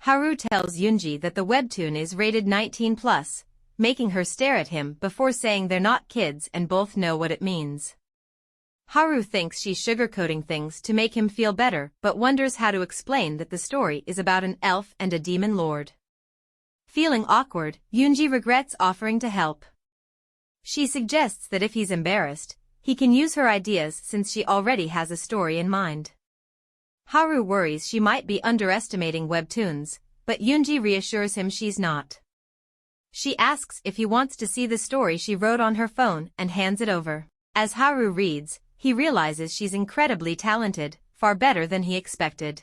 Haru tells Yoonji that the webtoon is rated 19+, making her stare at him before saying they're not kids and both know what it means. Haru thinks she's sugarcoating things to make him feel better but wonders how to explain that the story is about an elf and a demon lord. Feeling awkward, Yoonji regrets offering to help. She suggests that if he's embarrassed, he can use her ideas since she already has a story in mind. Haru worries she might be underestimating webtoons, but Yoonji reassures him she's not. She asks if he wants to see the story she wrote on her phone and hands it over. As Haru reads, he realizes she's incredibly talented, far better than he expected.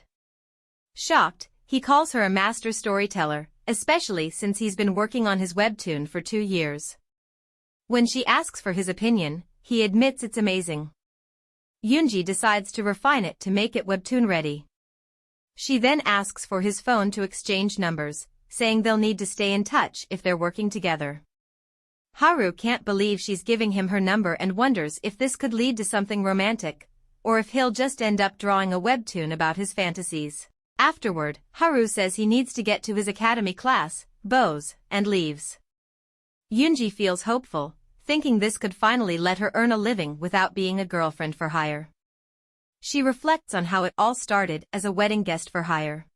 Shocked, he calls her a master storyteller, especially since he's been working on his webtoon for 2 years. When she asks for his opinion, he admits it's amazing. Yoonji decides to refine it to make it webtoon ready. She then asks for his phone to exchange numbers, saying they'll need to stay in touch if they're working together. Haru can't believe she's giving him her number and wonders if this could lead to something romantic, or if he'll just end up drawing a webtoon about his fantasies. Afterward, Haru says he needs to get to his academy class, bows, and leaves. Yoonji feels hopeful, thinking this could finally let her earn a living without being a girlfriend for hire. She reflects on how it all started as a wedding guest for hire.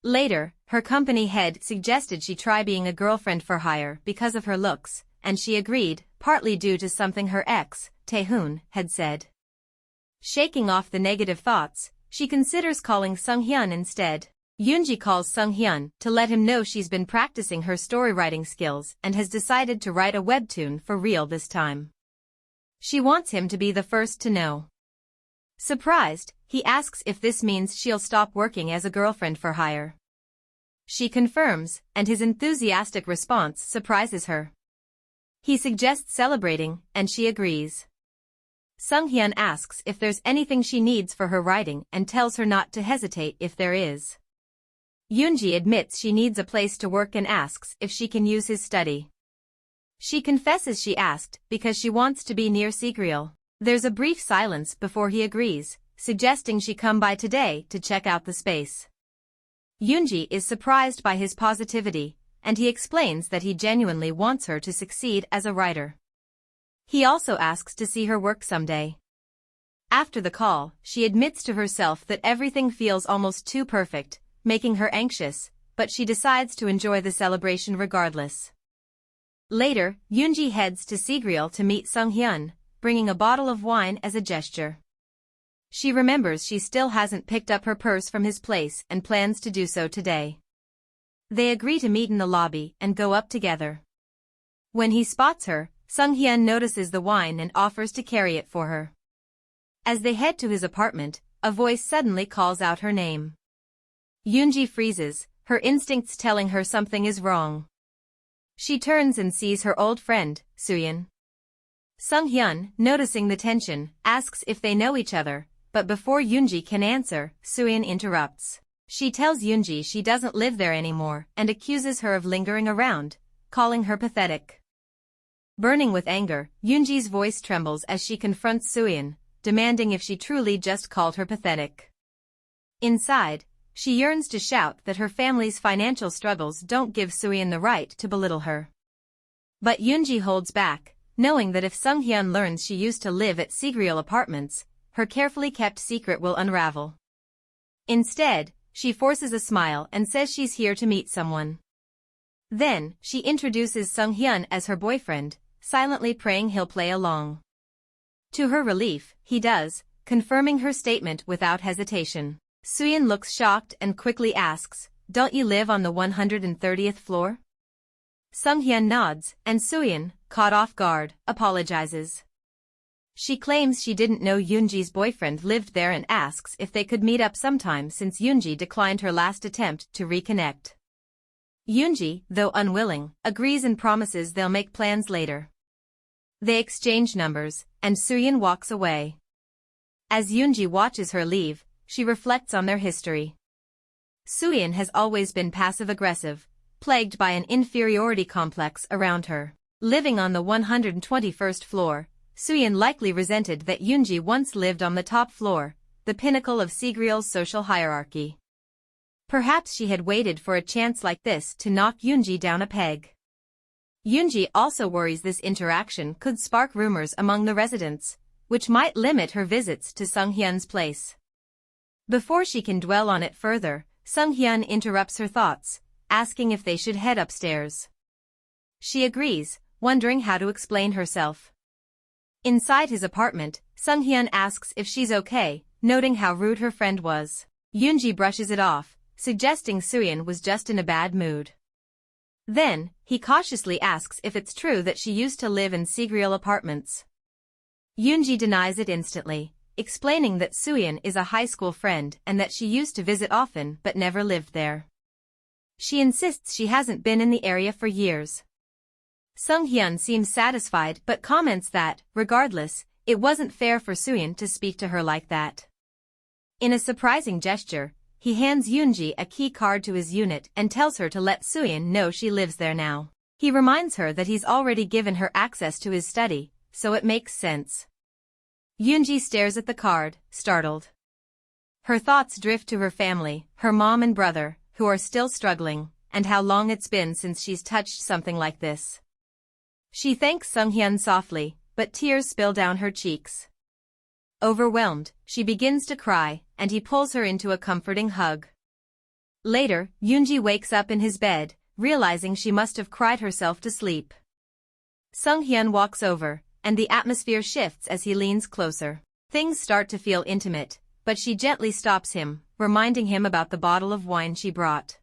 Later, her company head suggested she try being a girlfriend for hire because of her looks, and she agreed, partly due to something her ex, Taehoon, had said. Shaking off the negative thoughts, she considers calling Sunghyun instead. Yoonji calls Sunghyun to let him know she's been practicing her storywriting skills and has decided to write a webtoon for real this time. She wants him to be the first to know. Surprised, he asks if this means she'll stop working as a girlfriend for hire. She confirms, and his enthusiastic response surprises her. He suggests celebrating, and she agrees. Sunghyun asks if there's anything she needs for her writing and tells her not to hesitate if there is. Yoonji admits she needs a place to work and asks if she can use his study. She confesses she asked because she wants to be near Sigriel. There's a brief silence before he agrees, suggesting she come by today to check out the space. Yoonji is surprised by his positivity, and he explains that he genuinely wants her to succeed as a writer. He also asks to see her work someday. After the call, she admits to herself that everything feels almost too perfect, making her anxious, but she decides to enjoy the celebration regardless. Later, Yoonji heads to Sigriel to meet Sunghyun, bringing a bottle of wine as a gesture. She remembers she still hasn't picked up her purse from his place and plans to do so today. They agree to meet in the lobby and go up together. When he spots her, Sunghyun notices the wine and offers to carry it for her. As they head to his apartment, a voice suddenly calls out her name. Yoonji freezes, her instincts telling her something is wrong. She turns and sees her old friend, Suyeon. Sunghyun, noticing the tension, asks if they know each other, but before Yoonji can answer, Suyeon interrupts. She tells Yoonji she doesn't live there anymore and accuses her of lingering around, calling her pathetic. Burning with anger, Yoonji's voice trembles as she confronts Suyeon, demanding if she truly just called her pathetic. Inside, she yearns to shout that her family's financial struggles don't give Suyeon the right to belittle her. But Yoonji holds back, knowing that if Sunghyun learns she used to live at Sigriel Apartments, her carefully kept secret will unravel. Instead, she forces a smile and says she's here to meet someone. Then, she introduces Sunghyun as her boyfriend, silently praying he'll play along. To her relief, he does, confirming her statement without hesitation. Suyeon looks shocked and quickly asks, "Don't you live on the 130th floor?" Sunghyun nods, and Suyeon, caught off guard, apologizes. She claims she didn't know Yoonji's boyfriend lived there and asks if they could meet up sometime since Yoonji declined her last attempt to reconnect. Yoonji, though unwilling, agrees and promises they'll make plans later. They exchange numbers, and Suyeon walks away. As Yoonji watches her leave, she reflects on their history. Suyeon has always been passive-aggressive, plagued by an inferiority complex around her. Living on the 121st floor, Suyeon likely resented that Yoonji once lived on the top floor, the pinnacle of Sigriel's social hierarchy. Perhaps she had waited for a chance like this to knock Yoonji down a peg. Yoonji also worries this interaction could spark rumors among the residents, which might limit her visits to Sung-hyun's place. Before she can dwell on it further, Sung-hyun interrupts her thoughts, asking if they should head upstairs. She agrees, wondering how to explain herself. Inside his apartment, Sung-hyun asks if she's okay, noting how rude her friend was. Yoonji brushes it off, suggesting Suyeon was just in a bad mood. Then, he cautiously asks if it's true that she used to live in Sigriel apartments. Yoonji denies it instantly, explaining that Suyeon is a high school friend and that she used to visit often but never lived there. She insists she hasn't been in the area for years. Sung-hyun seems satisfied but comments that, regardless, it wasn't fair for Suyeon to speak to her like that. In a surprising gesture, he hands Yoonji a key card to his unit and tells her to let Suyeon know she lives there now. He reminds her that he's already given her access to his study, so it makes sense. Yoonji stares at the card, startled. Her thoughts drift to her family, her mom and brother, who are still struggling, and how long it's been since she's touched something like this. She thanks Sung-hyun softly, but tears spill down her cheeks. Overwhelmed, she begins to cry, and he pulls her into a comforting hug. Later, Yoonji wakes up in his bed, realizing she must have cried herself to sleep. Sung-hyun walks over, and the atmosphere shifts as he leans closer. Things start to feel intimate, but she gently stops him, reminding him about the bottle of wine she brought.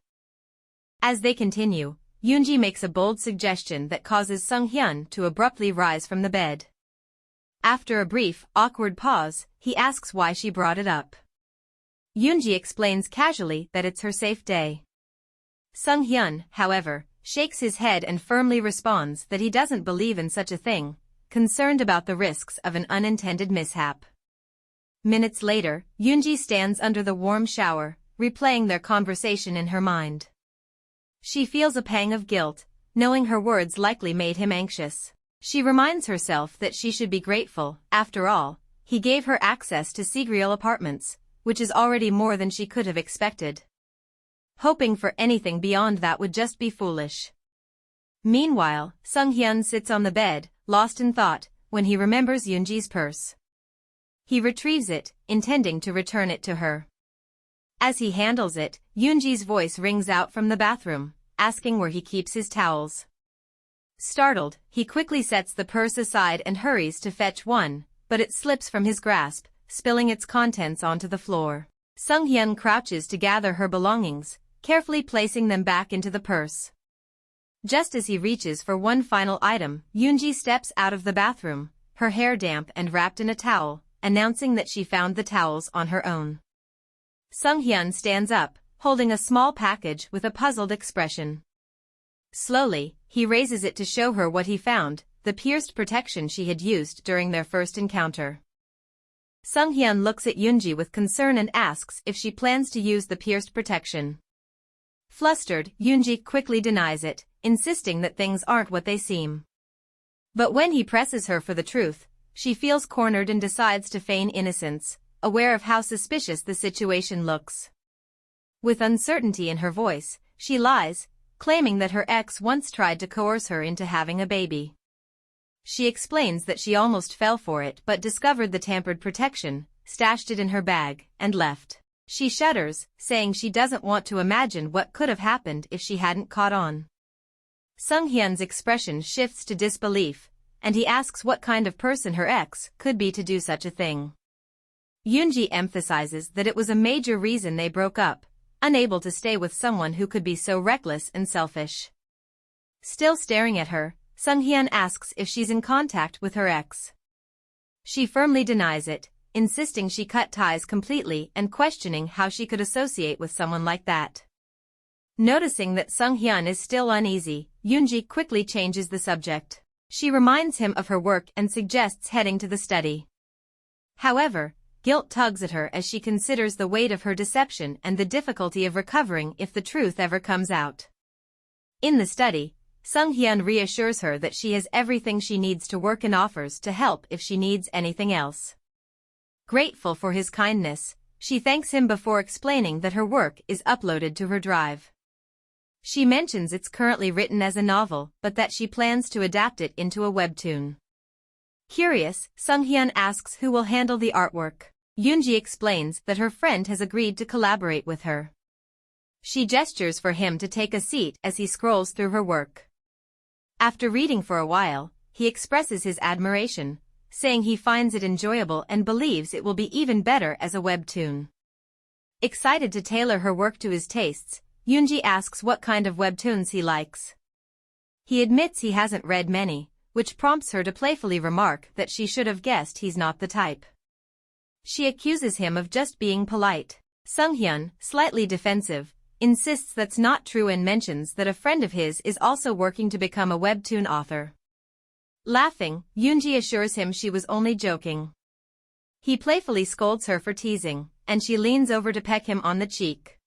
As they continue, Yoonji makes a bold suggestion that causes Sung-hyun to abruptly rise from the bed. After a brief, awkward pause, he asks why she brought it up. Yoonji explains casually that it's her safe day. Sung-hyun, however, shakes his head and firmly responds that he doesn't believe in such a thing, concerned about the risks of an unintended mishap. Minutes later, Yoonji stands under the warm shower, replaying their conversation in her mind. She feels a pang of guilt, knowing her words likely made him anxious. She reminds herself that she should be grateful. After all, he gave her access to Sigriel apartments, which is already more than she could have expected. Hoping for anything beyond that would just be foolish. Meanwhile, Sung-hyun sits on the bed, lost in thought, when he remembers Yoonji's purse. He retrieves it, intending to return it to her. As he handles it, Yoonji's voice rings out from the bathroom, asking where he keeps his towels. Startled, he quickly sets the purse aside and hurries to fetch one, but it slips from his grasp, spilling its contents onto the floor. Sung-hyun crouches to gather her belongings, carefully placing them back into the purse. Just as he reaches for one final item, Yoonji steps out of the bathroom, her hair damp and wrapped in a towel, announcing that she found the towels on her own. Sung-hyun stands up, holding a small package with a puzzled expression. Slowly, he raises it to show her what he found, the pierced protection she had used during their first encounter. Sung-hyun looks at Yoonji with concern and asks if she plans to use the pierced protection. Flustered, Yoonji quickly denies it, insisting that things aren't what they seem. But when he presses her for the truth, she feels cornered and decides to feign innocence, aware of how suspicious the situation looks. With uncertainty in her voice, she lies, claiming that her ex once tried to coerce her into having a baby. She explains that she almost fell for it but discovered the tampered protection, stashed it in her bag, and left. She shudders, saying she doesn't want to imagine what could have happened if she hadn't caught on. Sung-hyun's expression shifts to disbelief, and he asks what kind of person her ex could be to do such a thing. Yoonji emphasizes that it was a major reason they broke up, unable to stay with someone who could be so reckless and selfish. Still staring at her, Sung-hyun asks if she's in contact with her ex. She firmly denies it, insisting she cut ties completely and questioning how she could associate with someone like that. Noticing that Sung-hyun is still uneasy, Yoonji quickly changes the subject. She reminds him of her work and suggests heading to the study. However, guilt tugs at her as she considers the weight of her deception and the difficulty of recovering if the truth ever comes out. In the study, Sung-hyun reassures her that she has everything she needs to work and offers to help if she needs anything else. Grateful for his kindness, she thanks him before explaining that her work is uploaded to her drive. She mentions it's currently written as a novel, but that she plans to adapt it into a webtoon. Curious, Sung-hyun asks who will handle the artwork. Yoonji explains that her friend has agreed to collaborate with her. She gestures for him to take a seat as he scrolls through her work. After reading for a while, he expresses his admiration, saying he finds it enjoyable and believes it will be even better as a webtoon. Excited to tailor her work to his tastes, Yoonji asks what kind of webtoons he likes. He admits he hasn't read many, which prompts her to playfully remark that she should have guessed he's not the type. She accuses him of just being polite. Sung-hyun, slightly defensive, insists that's not true and mentions that a friend of his is also working to become a webtoon author. Laughing, Yoonji assures him she was only joking. He playfully scolds her for teasing, and she leans over to peck him on the cheek.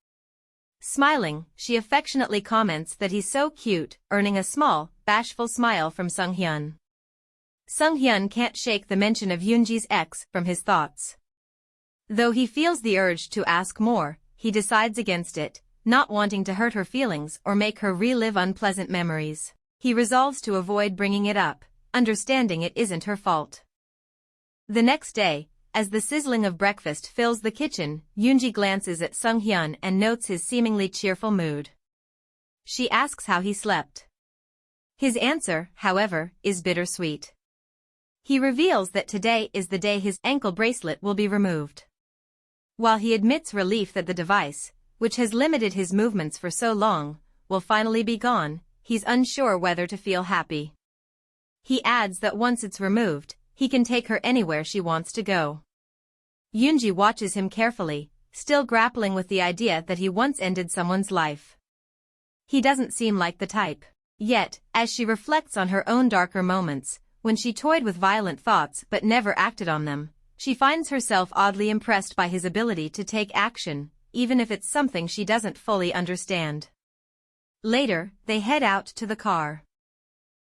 Smiling, she affectionately comments that he's so cute, earning a small, bashful smile from Sung-hyun. Sung-hyun can't shake the mention of Yoonji's ex from his thoughts. Though he feels the urge to ask more, he decides against it, not wanting to hurt her feelings or make her relive unpleasant memories. He resolves to avoid bringing it up, understanding it isn't her fault. The next day, as the sizzling of breakfast fills the kitchen, Yoonji glances at Sung-hyun and notes his seemingly cheerful mood. She asks how he slept. His answer, however, is bittersweet. He reveals that today is the day his ankle bracelet will be removed. While he admits relief that the device, which has limited his movements for so long, will finally be gone, he's unsure whether to feel happy. He adds that once it's removed, he can take her anywhere she wants to go. Yoonji watches him carefully, still grappling with the idea that he once ended someone's life. He doesn't seem like the type. Yet, as she reflects on her own darker moments, when she toyed with violent thoughts but never acted on them, she finds herself oddly impressed by his ability to take action, even if it's something she doesn't fully understand. Later, they head out to the car.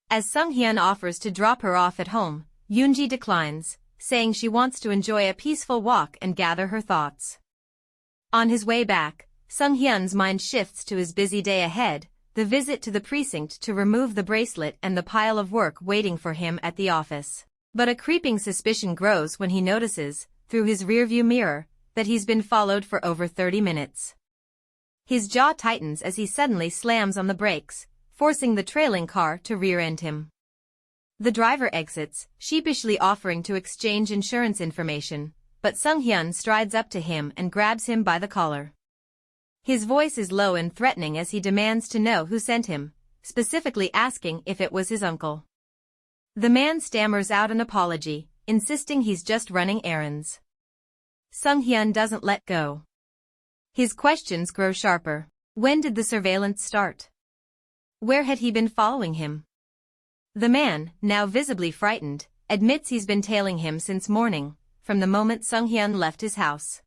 As Sung-hyun offers to drop her off at home, Yoonji declines, saying she wants to enjoy a peaceful walk and gather her thoughts. On his way back, Sung-hyun's mind shifts to his busy day ahead, the visit to the precinct to remove the bracelet and the pile of work waiting for him at the office. But a creeping suspicion grows when he notices, through his rearview mirror, that he's been followed for over 30 minutes. His jaw tightens as he suddenly slams on the brakes, forcing the trailing car to rear-end him. The driver exits, sheepishly offering to exchange insurance information, but Sung-hyun strides up to him and grabs him by the collar. His voice is low and threatening as he demands to know who sent him, specifically asking if it was his uncle. The man stammers out an apology, insisting he's just running errands. Sung-hyun doesn't let go. His questions grow sharper. When did the surveillance start? Where had he been following him? The man, now visibly frightened, admits he's been tailing him since morning, from the moment Sung-hyun left his house.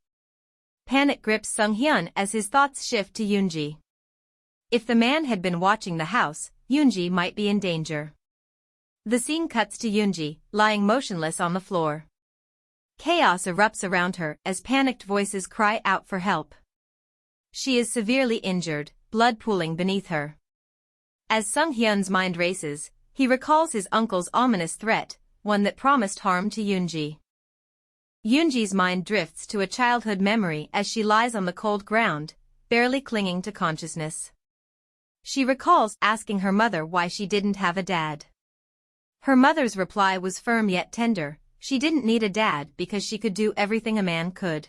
Panic grips Sung-hyun as his thoughts shift to Yoonji. If the man had been watching the house, Yoonji might be in danger. The scene cuts to Yoonji, lying motionless on the floor. Chaos erupts around her as panicked voices cry out for help. She is severely injured, blood pooling beneath her. As Sung-hyun's mind races, he recalls his uncle's ominous threat, one that promised harm to Yoonji. Yoonji's mind drifts to a childhood memory as she lies on the cold ground, barely clinging to consciousness. She recalls asking her mother why she didn't have a dad. Her mother's reply was firm yet tender: she didn't need a dad because she could do everything a man could.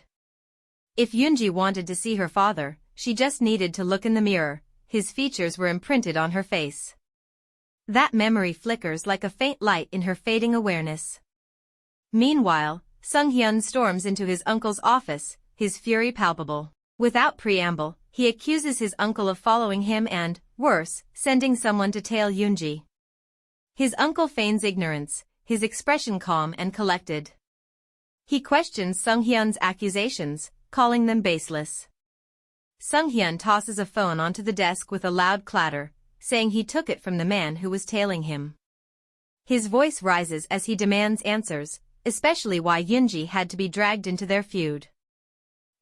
If Yoonji wanted to see her father, she just needed to look in the mirror. His features were imprinted on her face. That memory flickers like a faint light in her fading awareness. Meanwhile, Sung-hyun storms into his uncle's office, his fury palpable. Without preamble, he accuses his uncle of following him and, worse, sending someone to tail Yoonji. His uncle feigns ignorance, his expression calm and collected. He questions Sung-hyun's accusations, calling them baseless. Sung-hyun tosses a phone onto the desk with a loud clatter, saying he took it from the man who was tailing him. His voice rises as he demands answers, especially why Yoonji had to be dragged into their feud.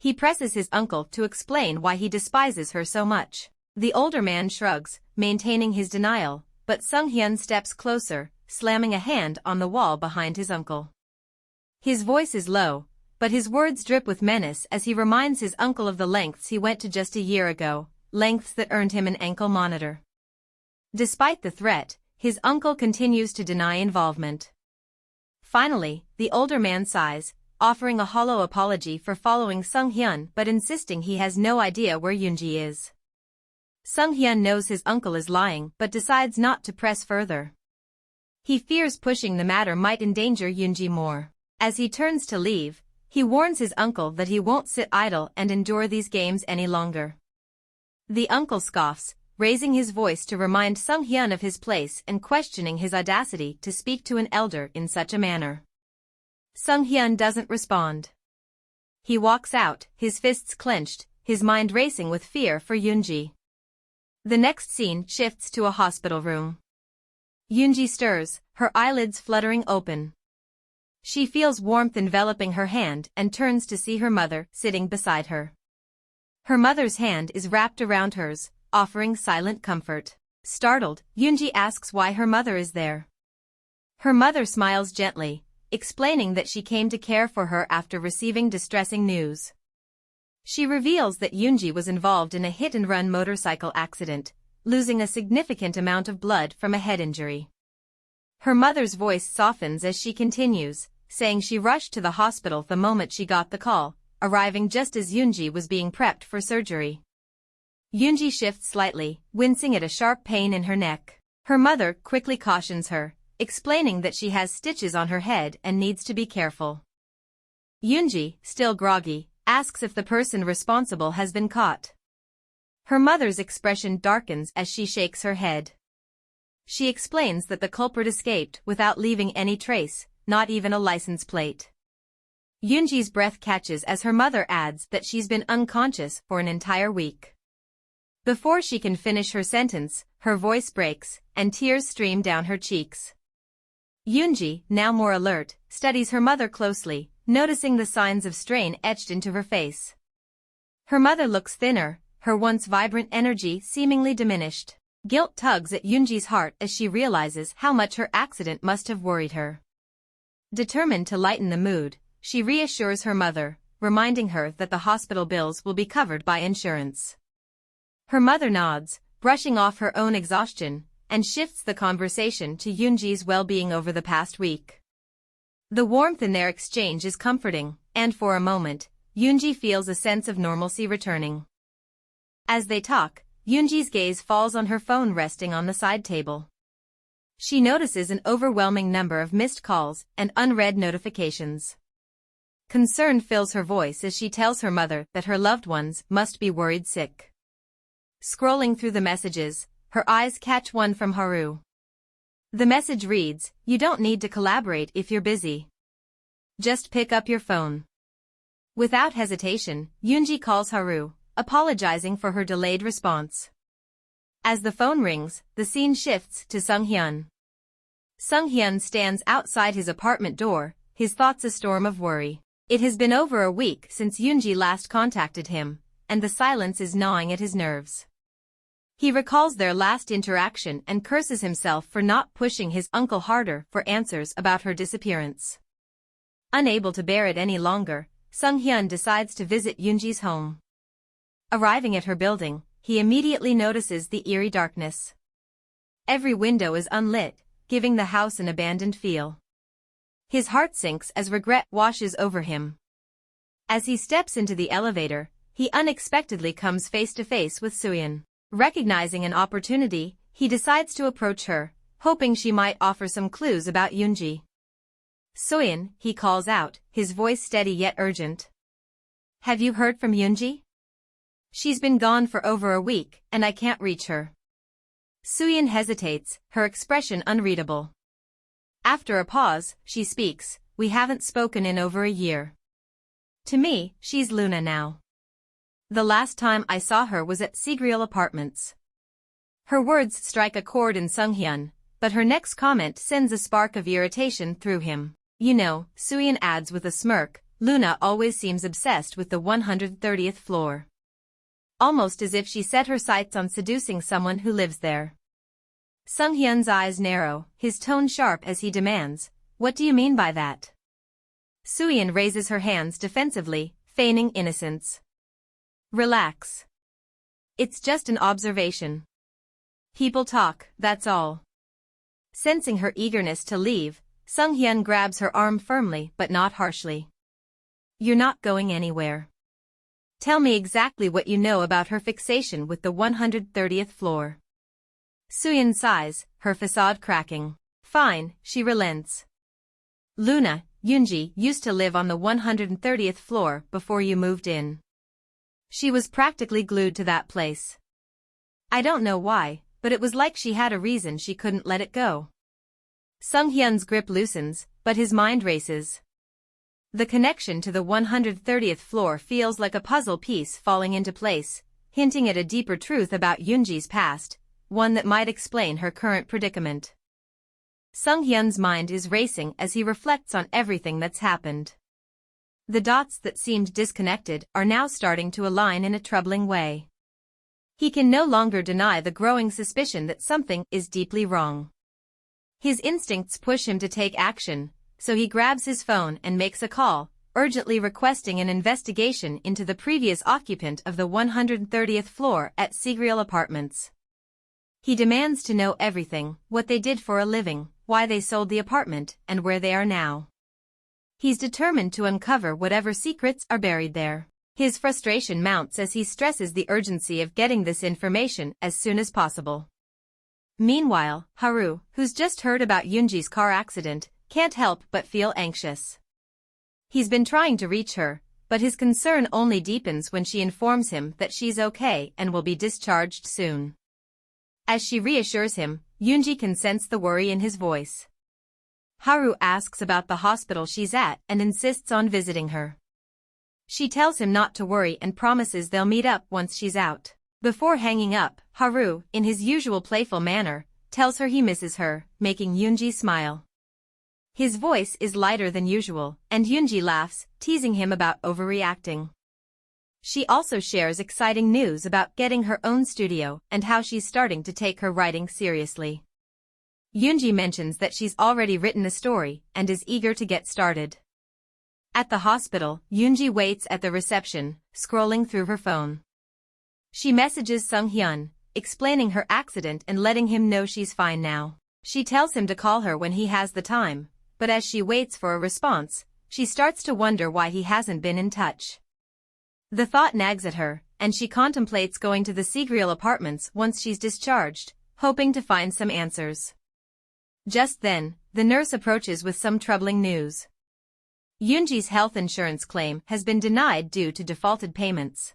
He presses his uncle to explain why he despises her so much. The older man shrugs, maintaining his denial, but Sung-hyun steps closer, slamming a hand on the wall behind his uncle. His voice is low, but his words drip with menace as he reminds his uncle of the lengths he went to just a year ago, lengths that earned him an ankle monitor. Despite the threat, his uncle continues to deny involvement. Finally, the older man sighs, offering a hollow apology for following Sung-hyun but insisting he has no idea where Yoonji is. Sung-hyun knows his uncle is lying but decides not to press further. He fears pushing the matter might endanger Yoonji more. As he turns to leave, he warns his uncle that he won't sit idle and endure these games any longer. The uncle scoffs, raising his voice to remind Sung-hyun of his place and questioning his audacity to speak to an elder in such a manner. Sung-hyun doesn't respond. He walks out, his fists clenched, his mind racing with fear for Yoonji. The next scene shifts to a hospital room. Yoonji stirs, her eyelids fluttering open. She feels warmth enveloping her hand and turns to see her mother sitting beside her. Her mother's hand is wrapped around hers, offering silent comfort. Startled, Yoonji asks why her mother is there. Her mother smiles gently, explaining that she came to care for her after receiving distressing news. She reveals that Yoonji was involved in a hit-and-run motorcycle accident, losing a significant amount of blood from a head injury. Her mother's voice softens as she continues, saying she rushed to the hospital the moment she got the call, arriving just as Yoonji was being prepped for surgery. Yoonji shifts slightly, wincing at a sharp pain in her neck. Her mother quickly cautions her, explaining that she has stitches on her head and needs to be careful. Yoonji, still groggy, asks if the person responsible has been caught. Her mother's expression darkens as she shakes her head. She explains that the culprit escaped without leaving any trace, not even a license plate. Yoonji's breath catches as her mother adds that she's been unconscious for an entire week. Before she can finish her sentence, her voice breaks, and tears stream down her cheeks. Yoonji, now more alert, studies her mother closely, noticing the signs of strain etched into her face. Her mother looks thinner, her once vibrant energy seemingly diminished. Guilt tugs at Yoonji's heart as she realizes how much her accident must have worried her. Determined to lighten the mood, she reassures her mother, reminding her that the hospital bills will be covered by insurance. Her mother nods, brushing off her own exhaustion, and shifts the conversation to Yoonji's well-being over the past week. The warmth in their exchange is comforting, and for a moment, Yoonji feels a sense of normalcy returning. As they talk, Yoonji's gaze falls on her phone resting on the side table. She notices an overwhelming number of missed calls and unread notifications. Concern fills her voice as she tells her mother that her loved ones must be worried sick. Scrolling through the messages, her eyes catch one from Haru. The message reads, "You don't need to collaborate if you're busy. Just pick up your phone." Without hesitation, Yoonji calls Haru, apologizing for her delayed response. As the phone rings, the scene shifts to Sung-hyun. Sung-hyun stands outside his apartment door, his thoughts a storm of worry. It has been over a week since Yoonji last contacted him, and the silence is gnawing at his nerves. He recalls their last interaction and curses himself for not pushing his uncle harder for answers about her disappearance. Unable to bear it any longer, Sung-hyun decides to visit Yoonji's home. Arriving at her building, he immediately notices the eerie darkness. Every window is unlit, giving the house an abandoned feel. His heart sinks as regret washes over him. As he steps into the elevator, he unexpectedly comes face to face with Suyeon. Recognizing an opportunity, he decides to approach her, hoping she might offer some clues about Yoonji. "Suyeon," he calls out, his voice steady yet urgent. "Have you heard from Yoonji? She's been gone for over a week, and I can't reach her." Suyeon hesitates, her expression unreadable. After a pause, she speaks, "We haven't spoken in over a year. To me, she's Luna now. The last time I saw her was at Sigriel Apartments." Her words strike a chord in Sung-hyun, but her next comment sends a spark of irritation through him. "You know," Suyeon adds with a smirk, Luna always seems obsessed with the 130th floor. Almost as if she set her sights on seducing someone who lives there. Sung-hyun's eyes narrow, his tone sharp as he demands, "What do you mean by that?" Soo-yeon raises her hands defensively, feigning innocence. "Relax. It's just an observation. People talk, that's all." Sensing her eagerness to leave, Sung-hyun grabs her arm firmly but not harshly. "You're not going anywhere. Tell me exactly what you know about her fixation with the 130th floor." Soo-yeon sighs, her facade cracking. "Fine," she relents. "Luna, Yoonji used to live on the 130th floor before you moved in. She was practically glued to that place. I don't know why, but it was like she had a reason she couldn't let it go." Sung-hyun's grip loosens, but his mind races. The connection to the 130th floor feels like a puzzle piece falling into place, hinting at a deeper truth about Yoonji's past, one that might explain her current predicament. Sung-hyun's mind is racing as he reflects on everything that's happened. The dots that seemed disconnected are now starting to align in a troubling way. He can no longer deny the growing suspicion that something is deeply wrong. His instincts push him to take action, so he grabs his phone and makes a call, urgently requesting an investigation into the previous occupant of the 130th floor at Sigreal Apartments. He demands to know everything, what they did for a living, why they sold the apartment, and where they are now. He's determined to uncover whatever secrets are buried there. His frustration mounts as he stresses the urgency of getting this information as soon as possible. Meanwhile, Haru, who's just heard about Yoonji's car accident, can't help but feel anxious. He's been trying to reach her, but his concern only deepens when she informs him that she's okay and will be discharged soon. As she reassures him, Yoonji can sense the worry in his voice. Haru asks about the hospital she's at and insists on visiting her. She tells him not to worry and promises they'll meet up once she's out. Before hanging up, Haru, in his usual playful manner, tells her he misses her, making Yoonji smile. His voice is lighter than usual, and Yoonji laughs, teasing him about overreacting. She also shares exciting news about getting her own studio and how she's starting to take her writing seriously. Yoonji mentions that she's already written a story and is eager to get started. At the hospital, Yoonji waits at the reception, scrolling through her phone. She messages Sung-hyun, explaining her accident and letting him know she's fine now. She tells him to call her when he has the time, but as she waits for a response, she starts to wonder why he hasn't been in touch. The thought nags at her, and she contemplates going to the Sigreal Apartments once she's discharged, hoping to find some answers. Just then, the nurse approaches with some troubling news. Yoonji's health insurance claim has been denied due to defaulted payments.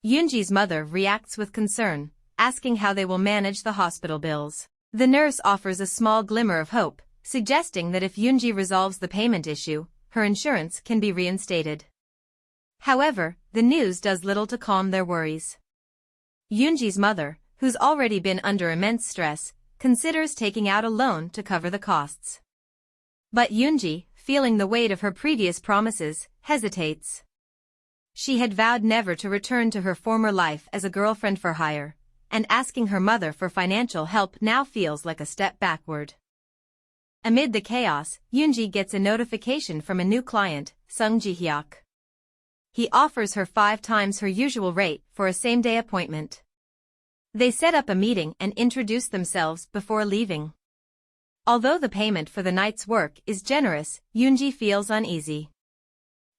Yoonji's mother reacts with concern, asking how they will manage the hospital bills. The nurse offers a small glimmer of hope, suggesting that if Yoonji resolves the payment issue, her insurance can be reinstated. However, the news does little to calm their worries. Yoonji's mother, who's already been under immense stress, considers taking out a loan to cover the costs. But Yoonji, feeling the weight of her previous promises, hesitates. She had vowed never to return to her former life as a girlfriend for hire, and asking her mother for financial help now feels like a step backward. Amid the chaos, Yoonji gets a notification from a new client, Sung Ji-hyuk. He offers her 5 times her usual rate for a same-day appointment. They set up a meeting and introduce themselves before leaving. Although the payment for the night's work is generous, Yoonji feels uneasy.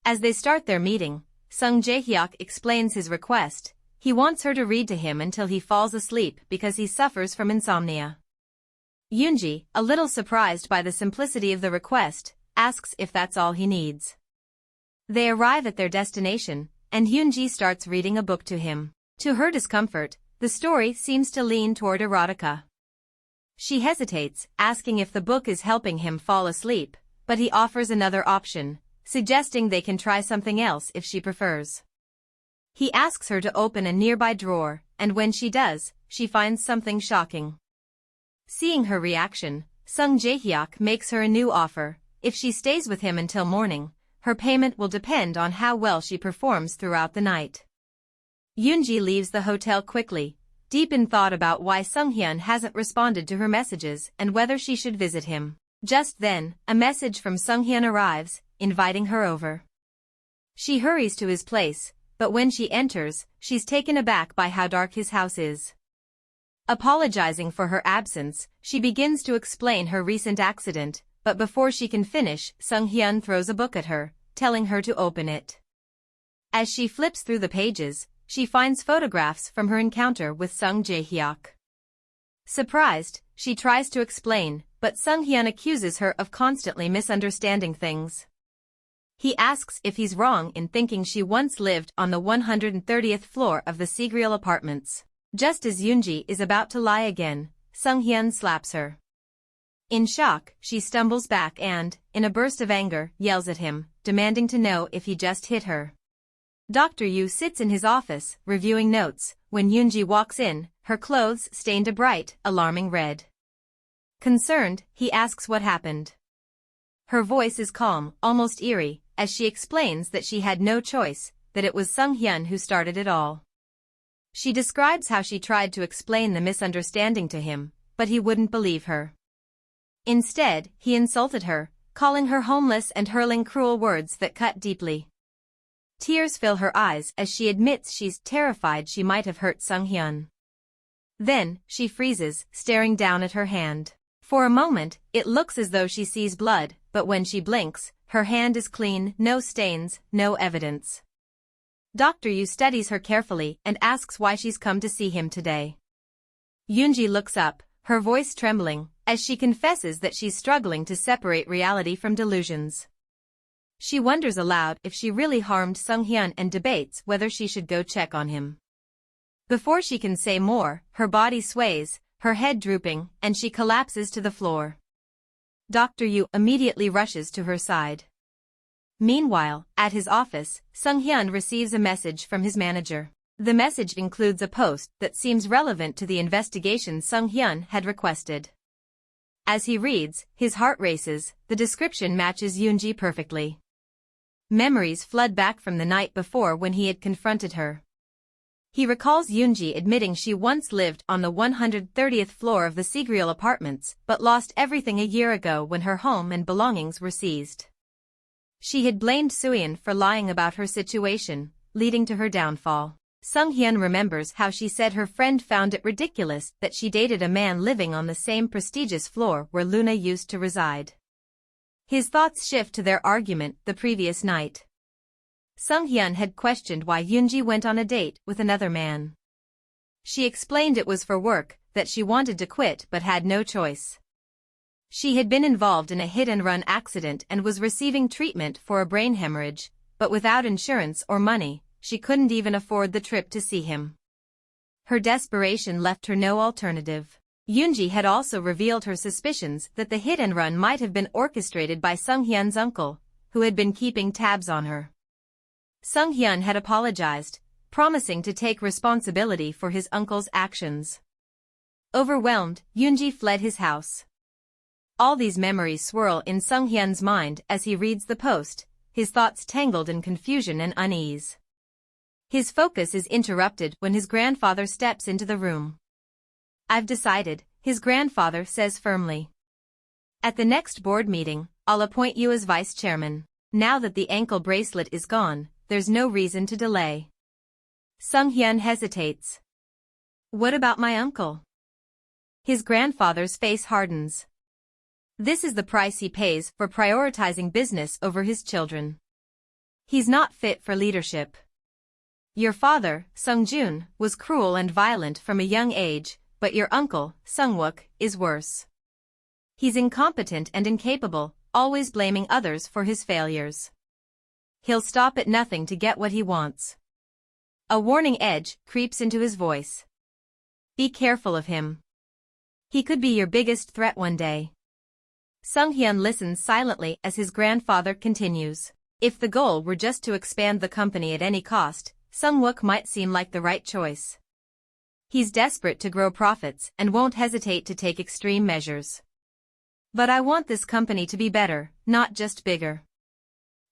As they start their meeting, Sung Jae-hyuk explains his request. He wants her to read to him until he falls asleep because he suffers from insomnia. Yoonji, a little surprised by the simplicity of the request, asks if that's all he needs. They arrive at their destination, and Yoonji starts reading a book to him. To her discomfort, the story seems to lean toward erotica. She hesitates, asking if the book is helping him fall asleep, but he offers another option, suggesting they can try something else if she prefers. He asks her to open a nearby drawer, and when she does, she finds something shocking. Seeing her reaction, Sung Jae-hyuk makes her a new offer. If she stays with him until morning, her payment will depend on how well she performs throughout the night. Yoonji leaves the hotel quickly, deep in thought about why Sunghyun hasn't responded to her messages and whether she should visit him. Just then, a message from Sunghyun arrives, inviting her over. She hurries to his place, but when she enters, she's taken aback by how dark his house is. Apologizing for her absence, she begins to explain her recent accident, but before she can finish, Sunghyun throws a book at her, telling her to open it. As she flips through the pages, she finds photographs from her encounter with Sung Jae-hyuk. Surprised, she tries to explain, but Sunghyun accuses her of constantly misunderstanding things. He asks if he's wrong in thinking she once lived on the 130th floor of the Seagrill apartments. Just as Yoonji is about to lie again, Sunghyun slaps her. In shock, she stumbles back and, in a burst of anger, yells at him, demanding to know if he just hit her. Dr. Yu sits in his office, reviewing notes, when Yoonji walks in, her clothes stained a bright, alarming red. Concerned, he asks what happened. Her voice is calm, almost eerie, as she explains that she had no choice, that it was Sunghyun who started it all. She describes how she tried to explain the misunderstanding to him, but he wouldn't believe her. Instead, he insulted her, calling her homeless and hurling cruel words that cut deeply. Tears fill her eyes as she admits she's terrified she might have hurt Sunghyun. Then, she freezes, staring down at her hand. For a moment, it looks as though she sees blood, but when she blinks, her hand is clean, no stains, no evidence. Dr. Yu studies her carefully and asks why she's come to see him today. Yoonji looks up, her voice trembling, as she confesses that she's struggling to separate reality from delusions. She wonders aloud if she really harmed Sunghyun and debates whether she should go check on him. Before she can say more, her body sways, her head drooping, and she collapses to the floor. Dr. Yu immediately rushes to her side. Meanwhile, at his office, Sunghyun receives a message from his manager. The message includes a post that seems relevant to the investigation Sunghyun had requested. As he reads, his heart races, the description matches Yoonji perfectly. Memories flood back from the night before when he had confronted her. He recalls Yoonji admitting she once lived on the 130th floor of the Seagrill apartments but lost everything a year ago when her home and belongings were seized. She had blamed Suyeon for lying about her situation, leading to her downfall. Sunghyun remembers how she said her friend found it ridiculous that she dated a man living on the same prestigious floor where Luna used to reside. His thoughts shift to their argument the previous night. Sunghyun had questioned why Yoonji went on a date with another man. She explained it was for work, that she wanted to quit but had no choice. She had been involved in a hit-and-run accident and was receiving treatment for a brain hemorrhage, but without insurance or money, she couldn't even afford the trip to see him. Her desperation left her no alternative. Yoonji had also revealed her suspicions that the hit-and-run might have been orchestrated by Sunghyun's uncle, who had been keeping tabs on her. Sunghyun had apologized, promising to take responsibility for his uncle's actions. Overwhelmed, Yoonji fled his house. All these memories swirl in Sunghyun's mind as he reads the post, his thoughts tangled in confusion and unease. His focus is interrupted when his grandfather steps into the room. "I've decided," his grandfather says firmly. "At the next board meeting, I'll appoint you as vice chairman. Now that the ankle bracelet is gone, there's no reason to delay." Sunghyun hesitates. "What about my uncle?" His grandfather's face hardens. This is the price he pays for prioritizing business over his children. He's not fit for leadership. "Your father, Sungjun, was cruel and violent from a young age, but your uncle, Sungwook, is worse. He's incompetent and incapable, always blaming others for his failures. He'll stop at nothing to get what he wants." A warning edge creeps into his voice. "Be careful of him. He could be your biggest threat one day." Sunghyun listens silently as his grandfather continues. If the goal were just to expand the company at any cost, Sungwook might seem like the right choice. He's desperate to grow profits and won't hesitate to take extreme measures. But I want this company to be better, not just bigger.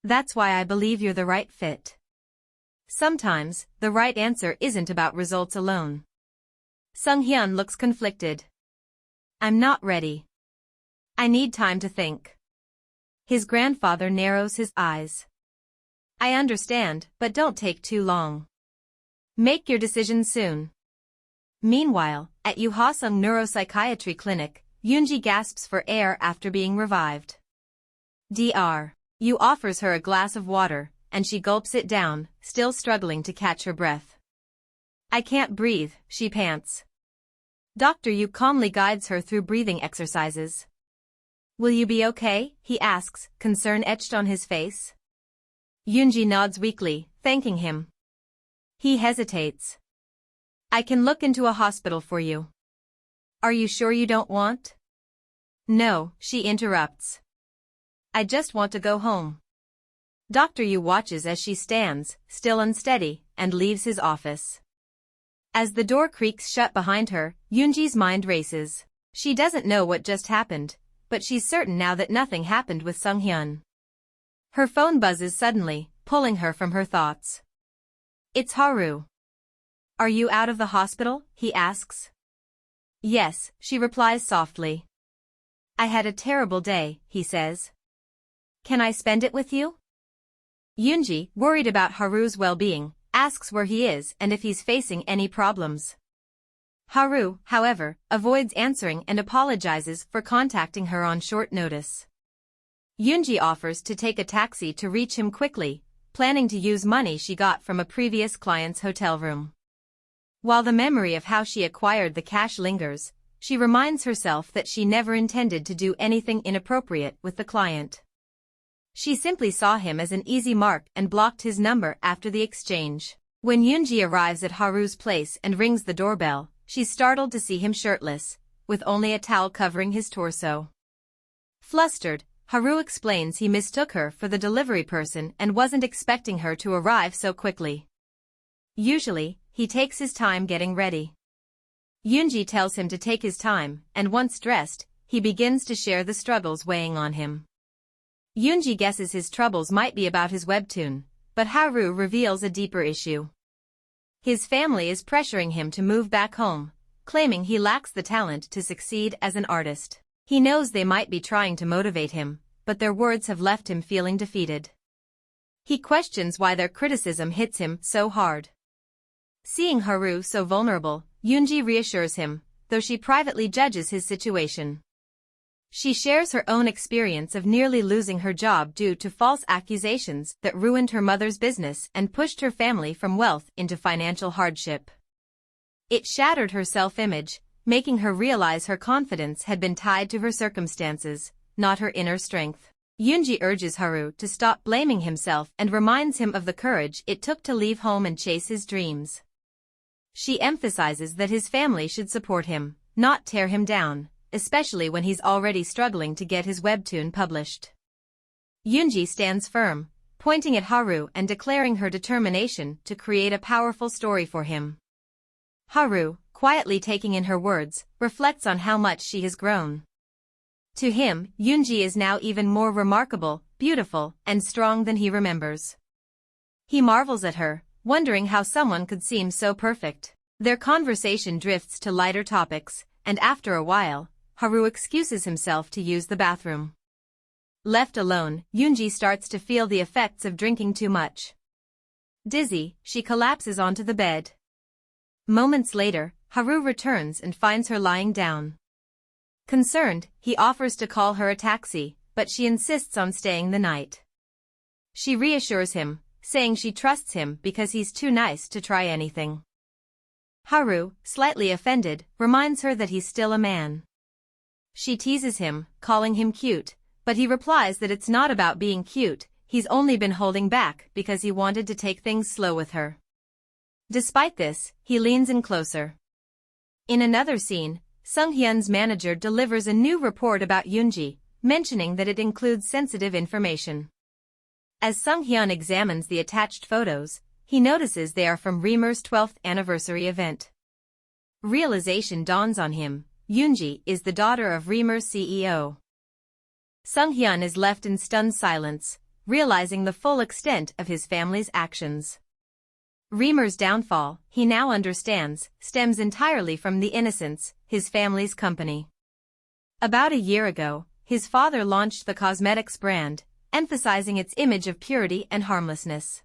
That's why I believe you're the right fit. Sometimes, the right answer isn't about results alone. Sung-hyun looks conflicted. I'm not ready. I need time to think. His grandfather narrows his eyes. I understand, but don't take too long. Make your decision soon. Meanwhile, at Yuhasung Neuropsychiatry Clinic, Yoonji gasps for air after being revived. Dr. Yu offers her a glass of water, and she gulps it down, still struggling to catch her breath. I can't breathe, she pants. Dr. Yu calmly guides her through breathing exercises. Will you be okay? He asks, concern etched on his face. Yoonji nods weakly, thanking him. He hesitates. I can look into a hospital for you. Are you sure you don't want? No, she interrupts. I just want to go home. Dr. Yu watches as she stands, still unsteady, and leaves his office. As the door creaks shut behind her, Yoonji's mind races. She doesn't know what just happened, but she's certain now that nothing happened with Sung-hyun. Her phone buzzes suddenly, pulling her from her thoughts. It's Haru. Are you out of the hospital? He asks. Yes, she replies softly. I had a terrible day, he says. Can I spend it with you? Yoonji, worried about Haru's well-being, asks where he is and if he's facing any problems. Haru, however, avoids answering and apologizes for contacting her on short notice. Yoonji offers to take a taxi to reach him quickly, planning to use money she got from a previous client's hotel room. While the memory of how she acquired the cash lingers, she reminds herself that she never intended to do anything inappropriate with the client. She simply saw him as an easy mark and blocked his number after the exchange. When Yoonji arrives at Haru's place and rings the doorbell, she's startled to see him shirtless, with only a towel covering his torso. Flustered, Haru explains he mistook her for the delivery person and wasn't expecting her to arrive so quickly. Usually, he takes his time getting ready. Yoonji tells him to take his time, and once dressed, he begins to share the struggles weighing on him. Yoonji guesses his troubles might be about his webtoon, but Haru reveals a deeper issue. His family is pressuring him to move back home, claiming he lacks the talent to succeed as an artist. He knows they might be trying to motivate him, but their words have left him feeling defeated. He questions why their criticism hits him so hard. Seeing Haru so vulnerable, Yoonji reassures him, though she privately judges his situation. She shares her own experience of nearly losing her job due to false accusations that ruined her mother's business and pushed her family from wealth into financial hardship. It shattered her self-image, making her realize her confidence had been tied to her circumstances, not her inner strength. Yoonji urges Haru to stop blaming himself and reminds him of the courage it took to leave home and chase his dreams. She emphasizes that his family should support him, not tear him down, especially when he's already struggling to get his webtoon published. Yoonji stands firm, pointing at Haru and declaring her determination to create a powerful story for him. Haru, quietly taking in her words, reflects on how much she has grown. To him, Yoonji is now even more remarkable, beautiful, and strong than he remembers. He marvels at her, wondering how someone could seem so perfect. Their conversation drifts to lighter topics, and after a while, Haru excuses himself to use the bathroom. Left alone, Yoonji starts to feel the effects of drinking too much. Dizzy, she collapses onto the bed. Moments later, Haru returns and finds her lying down. Concerned, he offers to call her a taxi, but she insists on staying the night. She reassures him, saying she trusts him because he's too nice to try anything. Haru, slightly offended, reminds her that he's still a man. She teases him, calling him cute, but he replies that it's not about being cute, he's only been holding back because he wanted to take things slow with her. Despite this, he leans in closer. In another scene, Sung-hyun's manager delivers a new report about Yoonji, mentioning that it includes sensitive information. As Sung-hyun examines the attached photos, he notices they are from Reemer's 12th anniversary event. Realization dawns on him. Yoonji is the daughter of Reemer's CEO. Sung-hyun is left in stunned silence, realizing the full extent of his family's actions. Reamer's downfall, he now understands, stems entirely from the innocence, his family's company. About a year ago, his father launched the cosmetics brand, emphasizing its image of purity and harmlessness.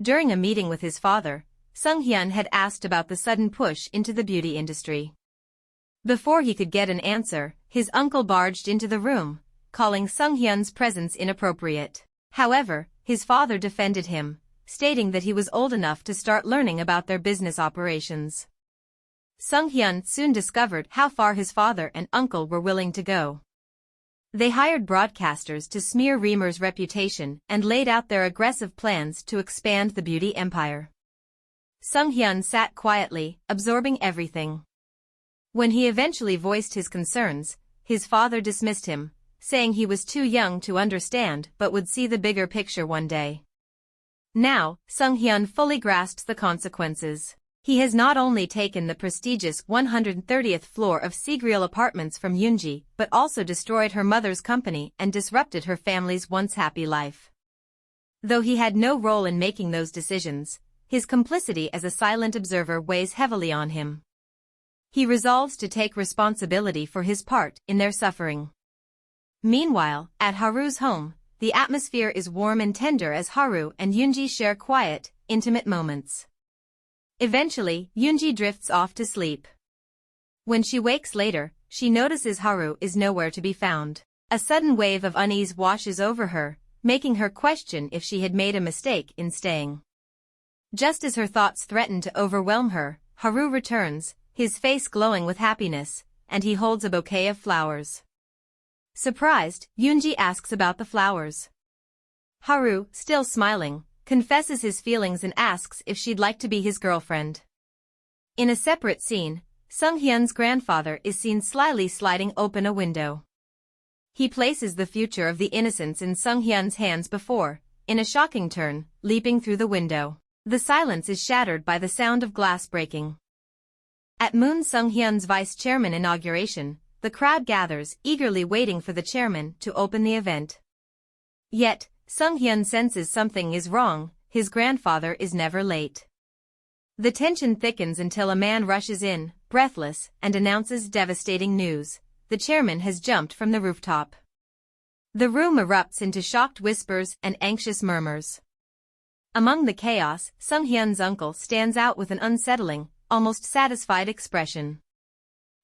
During a meeting with his father, Sung-hyun had asked about the sudden push into the beauty industry. Before he could get an answer, his uncle barged into the room, calling Sung-hyun's presence inappropriate. However, his father defended him, stating that he was old enough to start learning about their business operations. Sung-hyun soon discovered how far his father and uncle were willing to go. They hired broadcasters to smear Reamer's reputation and laid out their aggressive plans to expand the beauty empire. Sung-hyun sat quietly, absorbing everything. When he eventually voiced his concerns, his father dismissed him, saying he was too young to understand but would see the bigger picture one day. Now, Sung-hyun fully grasps the consequences. He has not only taken the prestigious 130th floor of Seagrill Apartments from Yoonji, but also destroyed her mother's company and disrupted her family's once happy life. Though he had no role in making those decisions, his complicity as a silent observer weighs heavily on him. He resolves to take responsibility for his part in their suffering. Meanwhile, at Haru's home, the atmosphere is warm and tender as Haru and Yoonji share quiet, intimate moments. Eventually, Yoonji drifts off to sleep. When she wakes later, she notices Haru is nowhere to be found. A sudden wave of unease washes over her, making her question if she had made a mistake in staying. Just as her thoughts threaten to overwhelm her, Haru returns, his face glowing with happiness, and he holds a bouquet of flowers. Surprised, Yoonji asks about the flowers. Haru, still smiling, confesses his feelings and asks if she'd like to be his girlfriend. In a separate scene, Sung-hyun's grandfather is seen slyly sliding open a window. He places the future of the innocents in Sung-hyun's hands before, in a shocking turn, leaping through the window. The silence is shattered by the sound of glass breaking. At Moon Sung-hyun's vice-chairman inauguration, the crowd gathers, eagerly waiting for the chairman to open the event. Yet, Sung-hyun senses something is wrong, his grandfather is never late. The tension thickens until a man rushes in, breathless, and announces devastating news: the chairman has jumped from the rooftop. The room erupts into shocked whispers and anxious murmurs. Among the chaos, Sung-hyun's uncle stands out with an unsettling, almost satisfied expression.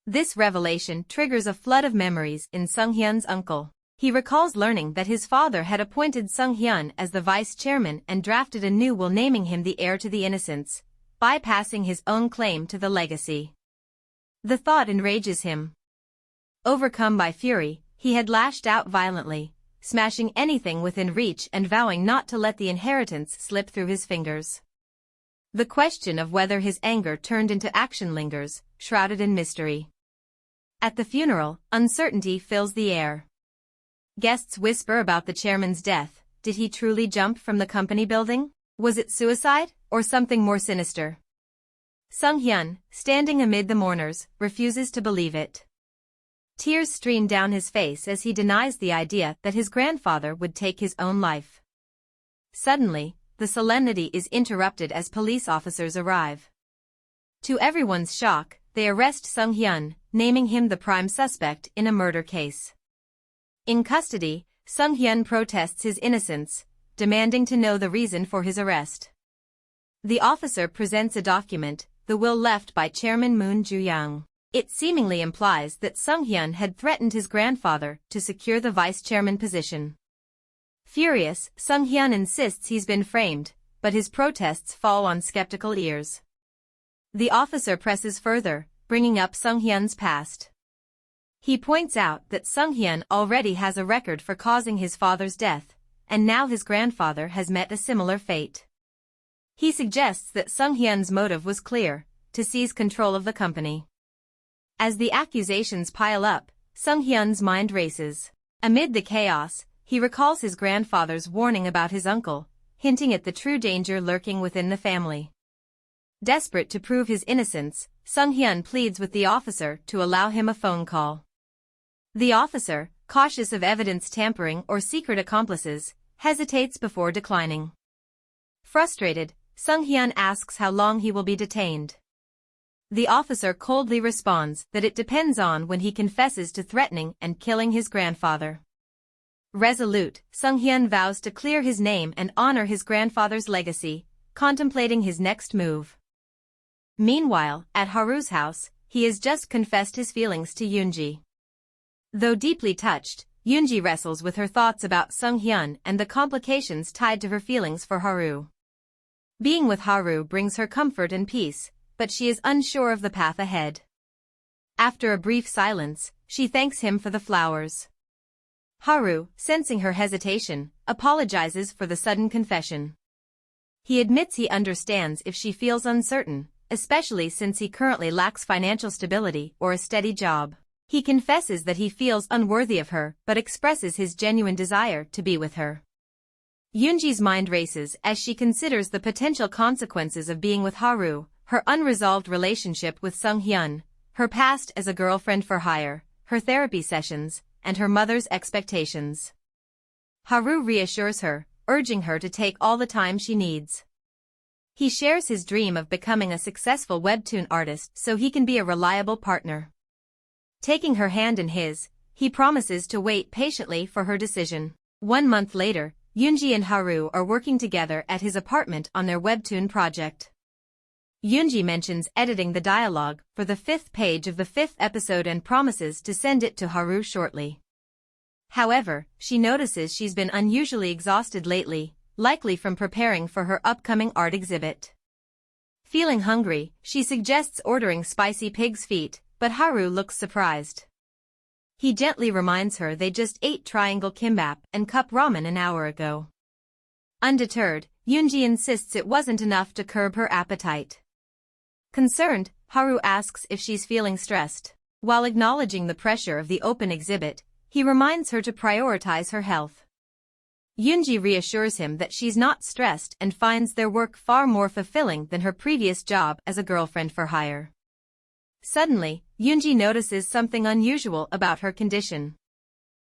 This revelation triggers a flood of memories in Sung-hyun's uncle. He recalls learning that his father had appointed Sung-hyun as the vice-chairman and drafted a new will naming him the heir to the innocents, bypassing his own claim to the legacy. The thought enrages him. Overcome by fury, he had lashed out violently, smashing anything within reach and vowing not to let the inheritance slip through his fingers. The question of whether his anger turned into action lingers, shrouded in mystery. At the funeral, uncertainty fills the air. Guests whisper about the chairman's death. Did he truly jump from the company building? Was it suicide, or something more sinister? Sung-hyun, standing amid the mourners, refuses to believe it. Tears stream down his face as he denies the idea that his grandfather would take his own life. Suddenly, the solemnity is interrupted as police officers arrive. To everyone's shock, they arrest Sung-hyun, naming him the prime suspect in a murder case. In custody, Sung-hyun protests his innocence, demanding to know the reason for his arrest. The officer presents a document, the will left by Chairman Moon Ju-young. It seemingly implies that Sung-hyun had threatened his grandfather to secure the vice-chairman position. Furious, Sung-hyun insists he's been framed, but his protests fall on skeptical ears. The officer presses further, bringing up Sung-hyun's past. He points out that Sung-hyun already has a record for causing his father's death, and now his grandfather has met a similar fate. He suggests that Sung-hyun's motive was clear, to seize control of the company. As the accusations pile up, Sung-hyun's mind races. Amid the chaos, he recalls his grandfather's warning about his uncle, hinting at the true danger lurking within the family. Desperate to prove his innocence, Sung-hyun pleads with the officer to allow him a phone call. The officer, cautious of evidence tampering or secret accomplices, hesitates before declining. Frustrated, Sung-hyun asks how long he will be detained. The officer coldly responds that it depends on when he confesses to threatening and killing his grandfather. Resolute, Sung-hyun vows to clear his name and honor his grandfather's legacy, contemplating his next move. Meanwhile, at Haru's house, he has just confessed his feelings to Yoonji. Though deeply touched, Yoonji wrestles with her thoughts about Sung-hyun and the complications tied to her feelings for Haru. Being with Haru brings her comfort and peace, but she is unsure of the path ahead. After a brief silence, she thanks him for the flowers. Haru, sensing her hesitation, apologizes for the sudden confession. He admits he understands if she feels uncertain, especially since he currently lacks financial stability or a steady job. He confesses that he feels unworthy of her but expresses his genuine desire to be with her. Yoonji's mind races as she considers the potential consequences of being with Haru, her unresolved relationship with Sung-hyun, her past as a girlfriend for hire, her therapy sessions, and her mother's expectations. Haru reassures her, urging her to take all the time she needs. He shares his dream of becoming a successful webtoon artist so he can be a reliable partner. Taking her hand in his, he promises to wait patiently for her decision. 1 month later, Yoonji and Haru are working together at his apartment on their webtoon project. Yoonji mentions editing the dialogue for the 5th page of the 5th episode and promises to send it to Haru shortly. However, she notices she's been unusually exhausted lately, likely from preparing for her upcoming art exhibit. Feeling hungry, she suggests ordering spicy pig's feet, but Haru looks surprised. He gently reminds her they just ate triangle kimbap and cup ramen an hour ago. Undeterred, Yoonji insists it wasn't enough to curb her appetite. Concerned, Haru asks if she's feeling stressed. While acknowledging the pressure of the open exhibit, he reminds her to prioritize her health. Yoonji reassures him that she's not stressed and finds their work far more fulfilling than her previous job as a girlfriend for hire. Suddenly, Yoonji notices something unusual about her condition.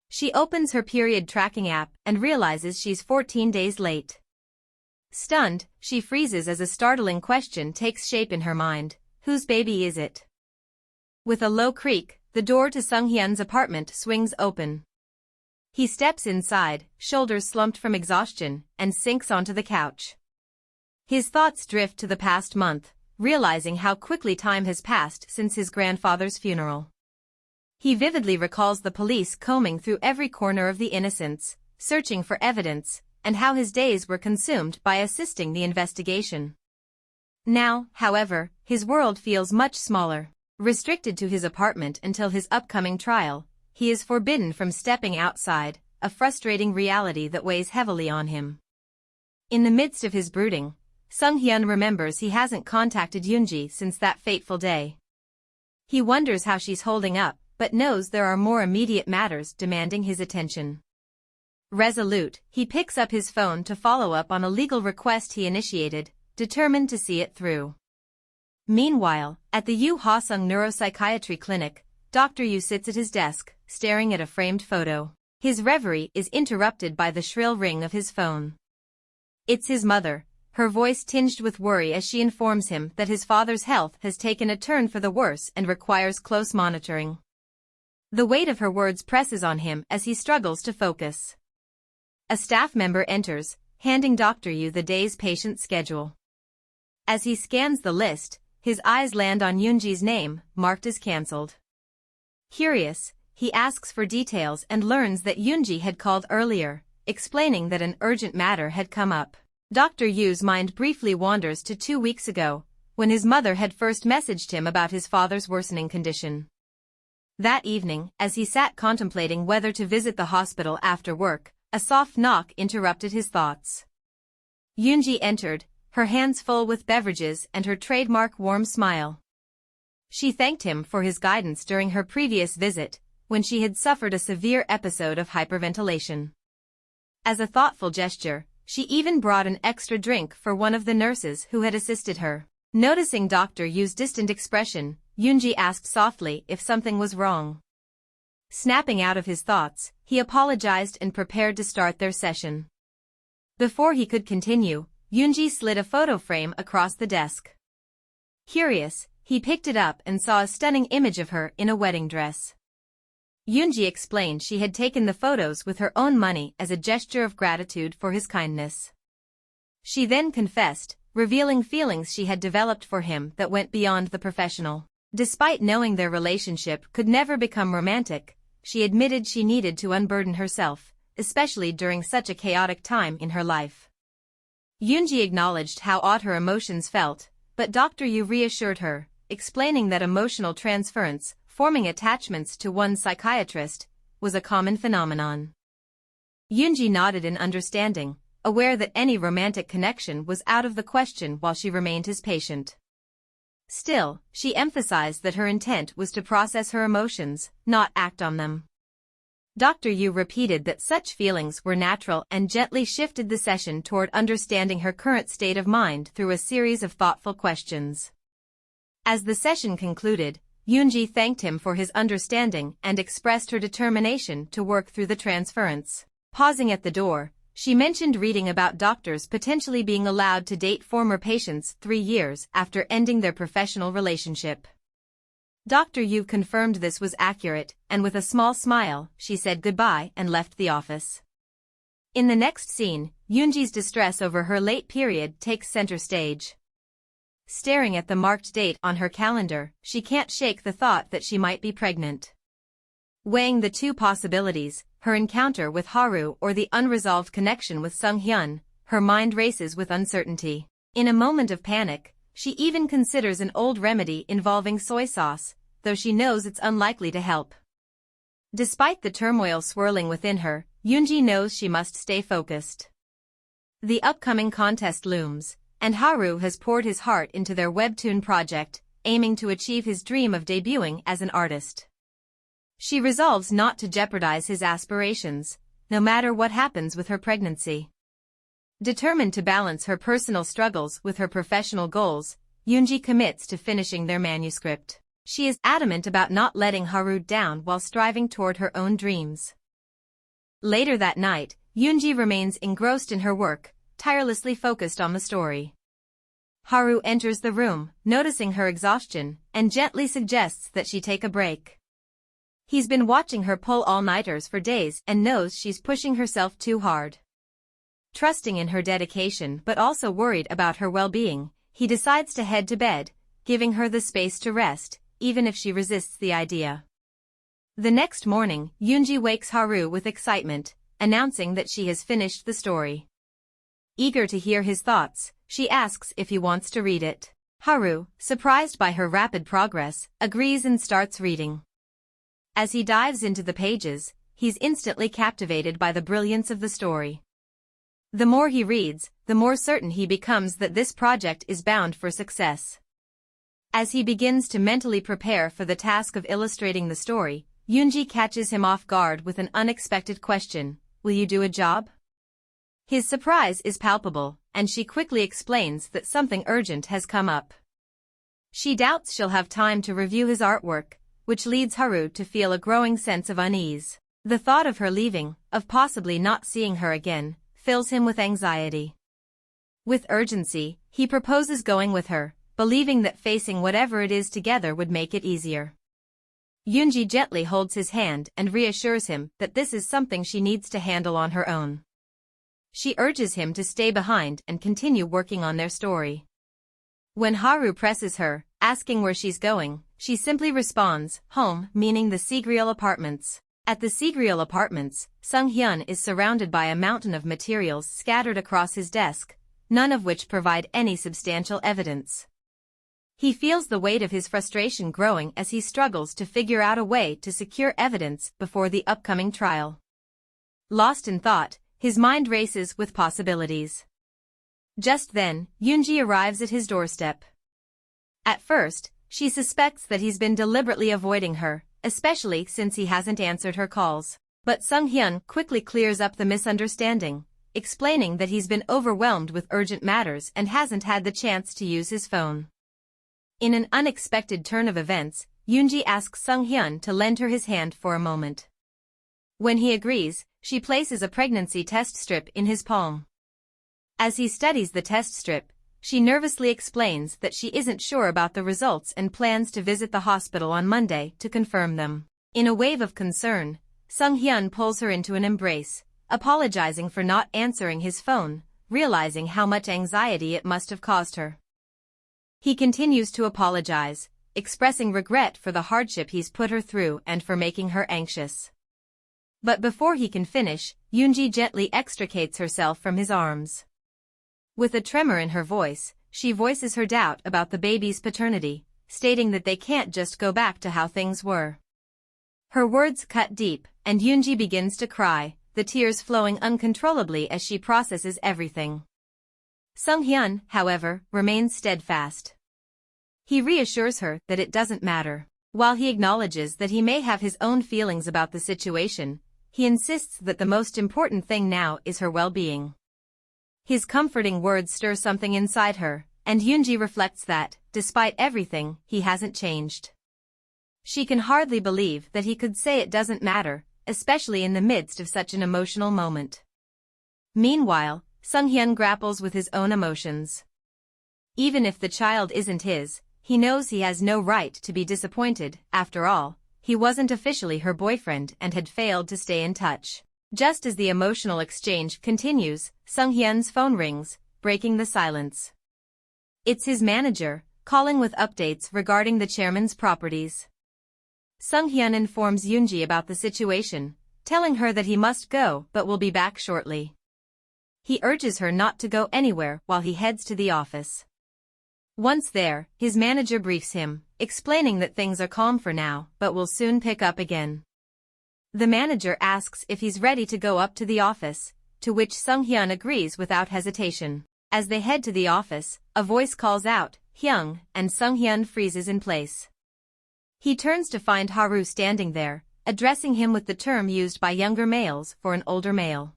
She opens her period tracking app and realizes she's 14 days late. Stunned, she freezes as a startling question takes shape in her mind. Whose baby is it? With a low creak, the door to Sung-hyun's apartment swings open. He steps inside, shoulders slumped from exhaustion, and sinks onto the couch. His thoughts drift to the past month, realizing how quickly time has passed since his grandfather's funeral. He vividly recalls the police combing through every corner of the Innocents, searching for evidence, and how his days were consumed by assisting the investigation. Now, however, his world feels much smaller. Restricted to his apartment until his upcoming trial, he is forbidden from stepping outside, a frustrating reality that weighs heavily on him. In the midst of his brooding, Sung-hyun remembers he hasn't contacted Yoonji since that fateful day. He wonders how she's holding up, but knows there are more immediate matters demanding his attention. Resolute, he picks up his phone to follow up on a legal request he initiated, determined to see it through. Meanwhile, at the Yu Ha-sung Neuropsychiatry Clinic, Dr. Yu sits at his desk, staring at a framed photo. His reverie is interrupted by the shrill ring of his phone. It's his mother, her voice tinged with worry as she informs him that his father's health has taken a turn for the worse and requires close monitoring. The weight of her words presses on him as he struggles to focus. A staff member enters, handing Dr. Yu the day's patient schedule. As he scans the list, his eyes land on Yoonji's name, marked as cancelled. Curious, he asks for details and learns that Yoonji had called earlier, explaining that an urgent matter had come up. Dr. Yu's mind briefly wanders to 2 weeks ago, when his mother had first messaged him about his father's worsening condition. That evening, as he sat contemplating whether to visit the hospital after work, a soft knock interrupted his thoughts. Yoonji entered, her hands full with beverages and her trademark warm smile. She thanked him for his guidance during her previous visit, when she had suffered a severe episode of hyperventilation. As a thoughtful gesture, she even brought an extra drink for one of the nurses who had assisted her. Noticing Dr. Yu's distant expression, Yoonji asked softly if something was wrong. Snapping out of his thoughts, he apologized and prepared to start their session. Before he could continue, Yoonji slid a photo frame across the desk. Curious, he picked it up and saw a stunning image of her in a wedding dress. Yoonji explained she had taken the photos with her own money as a gesture of gratitude for his kindness. She then confessed, revealing feelings she had developed for him that went beyond the professional. Despite knowing their relationship could never become romantic, she admitted she needed to unburden herself, especially during such a chaotic time in her life. Yoonji acknowledged how odd her emotions felt, but Dr. Yu reassured her, explaining that emotional transference, forming attachments to one's psychiatrist, was a common phenomenon. Yoonji nodded in understanding, aware that any romantic connection was out of the question while she remained his patient. Still, she emphasized that her intent was to process her emotions, not act on them. Dr. Yu repeated that such feelings were natural and gently shifted the session toward understanding her current state of mind through a series of thoughtful questions. As the session concluded, Yoonji thanked him for his understanding and expressed her determination to work through the transference. Pausing at the door, she mentioned reading about doctors potentially being allowed to date former patients 3 years after ending their professional relationship. Dr. Yu confirmed this was accurate, and with a small smile, she said goodbye and left the office. In the next scene, Yoonji's distress over her late period takes center stage. Staring at the marked date on her calendar, she can't shake the thought that she might be pregnant. Weighing the two possibilities, her encounter with Haru or the unresolved connection with Sung-hyun, her mind races with uncertainty. In a moment of panic, she even considers an old remedy involving soy sauce, though she knows it's unlikely to help. Despite the turmoil swirling within her, Yoonji knows she must stay focused. The upcoming contest looms, and Haru has poured his heart into their webtoon project, aiming to achieve his dream of debuting as an artist. She resolves not to jeopardize his aspirations, no matter what happens with her pregnancy. Determined to balance her personal struggles with her professional goals, Yoonji commits to finishing their manuscript. She is adamant about not letting Haru down while striving toward her own dreams. Later that night, Yoonji remains engrossed in her work, tirelessly focused on the story. Haru enters the room, noticing her exhaustion, and gently suggests that she take a break. He's been watching her pull all-nighters for days and knows she's pushing herself too hard. Trusting in her dedication but also worried about her well-being, he decides to head to bed, giving her the space to rest, even if she resists the idea. The next morning, Yoonji wakes Haru with excitement, announcing that she has finished the story. Eager to hear his thoughts, she asks if he wants to read it. Haru, surprised by her rapid progress, agrees and starts reading. As he dives into the pages, he's instantly captivated by the brilliance of the story. The more he reads, the more certain he becomes that this project is bound for success. As he begins to mentally prepare for the task of illustrating the story, Yoonji catches him off guard with an unexpected question: "Will you do a job?" His surprise is palpable, and she quickly explains that something urgent has come up. She doubts she'll have time to review his artwork, which leads Haru to feel a growing sense of unease. The thought of her leaving, of possibly not seeing her again, fills him with anxiety. With urgency, he proposes going with her, believing that facing whatever it is together would make it easier. Yoonji gently holds his hand and reassures him that this is something she needs to handle on her own. She urges him to stay behind and continue working on their story. When Haru presses her, asking where she's going, she simply responds, "Home," meaning the Seagriel apartments. At the Seagriel apartments, Sung-hyun is surrounded by a mountain of materials scattered across his desk, none of which provide any substantial evidence. He feels the weight of his frustration growing as he struggles to figure out a way to secure evidence before the upcoming trial. Lost in thought, his mind races with possibilities. Just then, Yoonji arrives at his doorstep. At first, she suspects that he's been deliberately avoiding her, especially since he hasn't answered her calls. But Sung-hyun quickly clears up the misunderstanding, explaining that he's been overwhelmed with urgent matters and hasn't had the chance to use his phone. In an unexpected turn of events, Yoonji asks Sung-hyun to lend her his hand for a moment. When he agrees, she places a pregnancy test strip in his palm. As he studies the test strip, she nervously explains that she isn't sure about the results and plans to visit the hospital on Monday to confirm them. In a wave of concern, Sung-hyun pulls her into an embrace, apologizing for not answering his phone, realizing how much anxiety it must have caused her. He continues to apologize, expressing regret for the hardship he's put her through and for making her anxious. But before he can finish, Yoonji gently extricates herself from his arms. With a tremor in her voice, she voices her doubt about the baby's paternity, stating that they can't just go back to how things were. Her words cut deep, and Yoonji begins to cry, the tears flowing uncontrollably as she processes everything. Sung-hyun, however, remains steadfast. He reassures her that it doesn't matter. While he acknowledges that he may have his own feelings about the situation, he insists that the most important thing now is her well-being. His comforting words stir something inside her, and Yoonji reflects that, despite everything, he hasn't changed. She can hardly believe that he could say it doesn't matter, especially in the midst of such an emotional moment. Meanwhile, Sung-hyun grapples with his own emotions. Even if the child isn't his, he knows he has no right to be disappointed. After all, he wasn't officially her boyfriend and had failed to stay in touch. Just as the emotional exchange continues, Sung-hyun's phone rings, breaking the silence. It's his manager, calling with updates regarding the chairman's properties. Sung-hyun informs Yoonji about the situation, telling her that he must go but will be back shortly. He urges her not to go anywhere while he heads to the office. Once there, his manager briefs him, explaining that things are calm for now but will soon pick up again. The manager asks if he's ready to go up to the office, to which Sung-hyun agrees without hesitation. As they head to the office, a voice calls out, "Hyung," and Sung-hyun freezes in place. He turns to find Haru standing there, addressing him with the term used by younger males for an older male.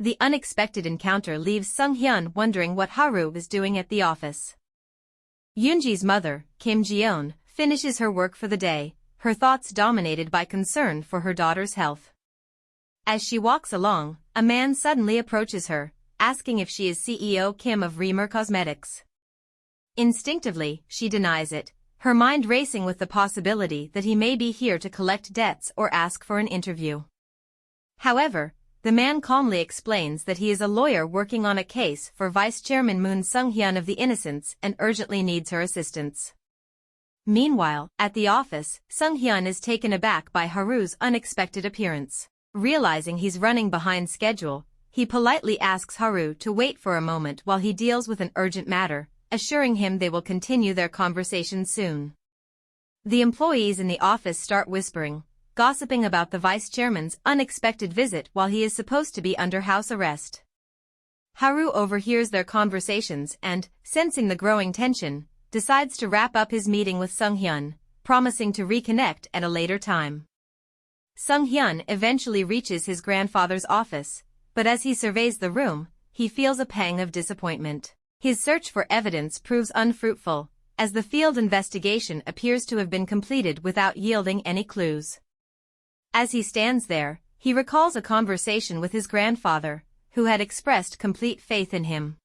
The unexpected encounter leaves Sung-hyun wondering what Haru is doing at the office. Yoonji's mother, Kim Ji-yeon, finishes her work for the day, her thoughts dominated by concern for her daughter's health. As she walks along, a man suddenly approaches her, asking if she is CEO Kim of Reamer Cosmetics. Instinctively, she denies it, her mind racing with the possibility that he may be here to collect debts or ask for an interview. However, the man calmly explains that he is a lawyer working on a case for Vice Chairman Moon Sung-hyun of the Innocents and urgently needs her assistance. Meanwhile, at the office, Sung-hyun is taken aback by Haru's unexpected appearance. Realizing he's running behind schedule, he politely asks Haru to wait for a moment while he deals with an urgent matter, assuring him they will continue their conversation soon. The employees in the office start whispering, gossiping about the vice chairman's unexpected visit while he is supposed to be under house arrest. Haru overhears their conversations and, sensing the growing tension, decides to wrap up his meeting with Sung-hyun, promising to reconnect at a later time. Sung-hyun eventually reaches his grandfather's office, but as he surveys the room, he feels a pang of disappointment. His search for evidence proves unfruitful, as the field investigation appears to have been completed without yielding any clues. As he stands there, he recalls a conversation with his grandfather, who had expressed complete faith in him.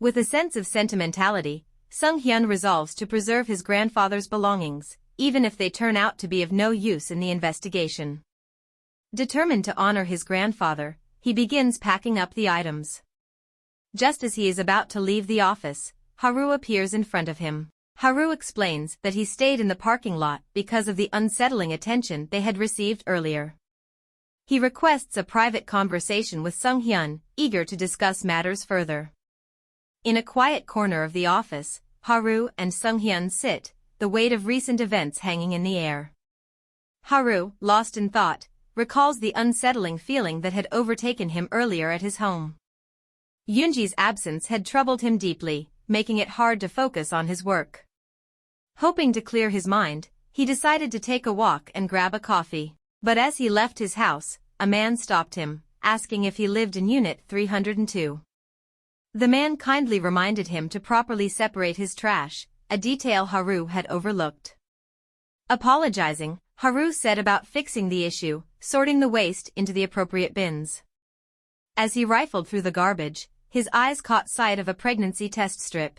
With a sense of sentimentality, Sung-hyun resolves to preserve his grandfather's belongings, even if they turn out to be of no use in the investigation. Determined to honor his grandfather, he begins packing up the items. Just as he is about to leave the office, Haru appears in front of him. Haru explains that he stayed in the parking lot because of the unsettling attention they had received earlier. He requests a private conversation with Sung-hyun, eager to discuss matters further. In a quiet corner of the office, Haru and Sung-hyun sit, the weight of recent events hanging in the air. Haru, lost in thought, recalls the unsettling feeling that had overtaken him earlier at his home. Yoonji's absence had troubled him deeply, making it hard to focus on his work. Hoping to clear his mind, he decided to take a walk and grab a coffee. But as he left his house, a man stopped him, asking if he lived in Unit 302. The man kindly reminded him to properly separate his trash, a detail Haru had overlooked. Apologizing, Haru said about fixing the issue, sorting the waste into the appropriate bins. As he rifled through the garbage, his eyes caught sight of a pregnancy test strip.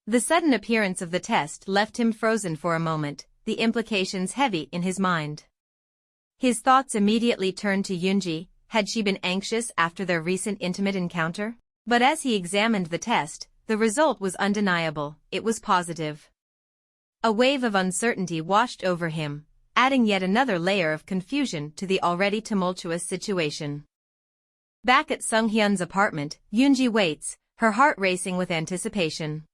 The sudden appearance of the test left him frozen for a moment, the implications heavy in his mind. His thoughts immediately turned to Yoonji. Had she been anxious after their recent intimate encounter? But as he examined the test, the result was undeniable. It was positive. A wave of uncertainty washed over him, adding yet another layer of confusion to the already tumultuous situation. Back at Sung-hyun's apartment, Yoonji waits, her heart racing with anticipation.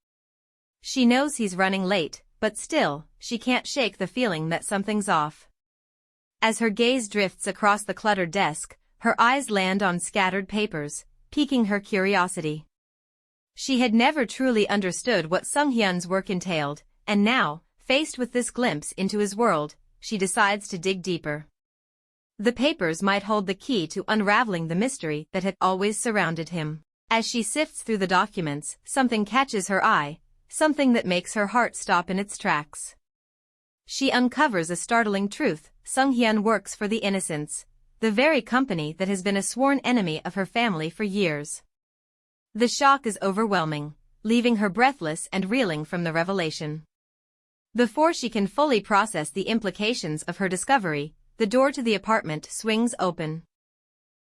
She knows he's running late, but still, she can't shake the feeling that something's off. As her gaze drifts across the cluttered desk, her eyes land on scattered papers, piquing her curiosity. She had never truly understood what Sung-hyun's work entailed, and now, faced with this glimpse into his world, she decides to dig deeper. The papers might hold the key to unraveling the mystery that had always surrounded him. As she sifts through the documents, something catches her eye, something that makes her heart stop in its tracks. She uncovers a startling truth: Sung-hyun works for the Innocents, the very company that has been a sworn enemy of her family for years. The shock is overwhelming, leaving her breathless and reeling from the revelation. Before she can fully process the implications of her discovery, the door to the apartment swings open.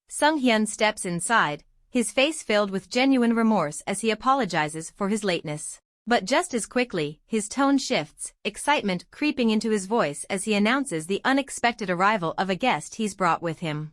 Sung-hyun steps inside, his face filled with genuine remorse as he apologizes for his lateness. But just as quickly, his tone shifts, excitement creeping into his voice as he announces the unexpected arrival of a guest he's brought with him.